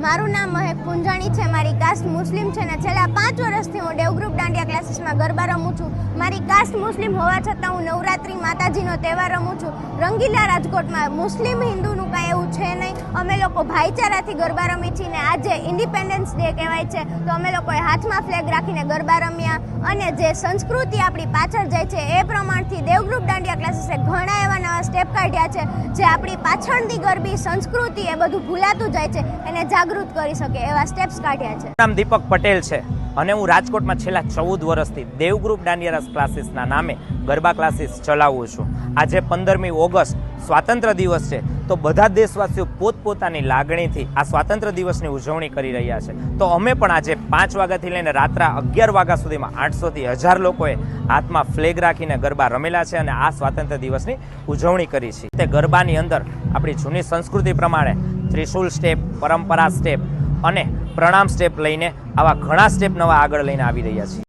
મારું નામ મહેક પુંજાણી છે। મારી કાસ્ટ મુસ્લિમ છે ને છેલ્લા 5 વર્ષથી હું દેવગ્રુપ દાંડિયા ક્લાસીસમાં ગરબા રમું છું। મારી કાસ્ટ મુસ્લિમ હોવા છતાં હું નવરાત્રિ માતાજીનો તહેવાર રમું છું। રંગીલા રાજકોટમાં મુસ્લિમ હિન્દુનું કાંઈ એવું છે નહીં। અમે લોકો ભાઈચારાથી ગરબા રમી છીએ ને આજે ઇન્ડિપેન્ડન્સ ડે કહેવાય છે તો અમે લોકોએ હાથમાં ફ્લેગ રાખીને ગરબા રમ્યા અને જે સંસ્કૃતિ આપણી પાછળ જાય છે એ પ્રમાણથી દેવગ્રુપ દાંડિયા ક્લાસીસે ઘણા એવા નવા સ્ટેપ કાઢ્યા છે જે આપણી પાછળની ગરબી સંસ્કૃતિ એ બધું ભૂલાતું જાય છે એને જાગૃત કરી શકે એવા સ્ટેપ્સ કાઢ્યા છે। નામ દીપક પટેલ છે અને હું રાજકોટમાં છેલ્લા 14 વર્ષથી દેવગ્રુપ દાંડિયા ક્લાસીસના નામે ગરબા ક્લાસીસ ચલાવું છું। આજે 15મી ઓગસ્ટ સ્વાતંત્ર્ય દિવસ છે તો બધા દેશવાસીઓ પોતપોતાની લાગણીથી આ સ્વાતંત્ર્ય દિવસની ઉજવણી કરી રહ્યા છે। તો અમે પણ આજે 5 વાગ્યાથી લઈને રાત્રે 11 વાગ્યા સુધીમાં 800થી 1000 લોકોએ હાથમાં ફ્લેગ રાખીને ગરબા રમેલા છે અને આ સ્વાતંત્ર્ય દિવસની ઉજવણી કરી છે। તે ગરબાની અંદર આપણી જૂની સંસ્કૃતિ પ્રમાણે ત્રિશુલ સ્ટેપ, પરંપરા સ્ટેપ અને પ્રણામ સ્ટેપ લઈને આવા ઘણા સ્ટેપ નવા આગળ લઈને આવી રહ્યા છીએ।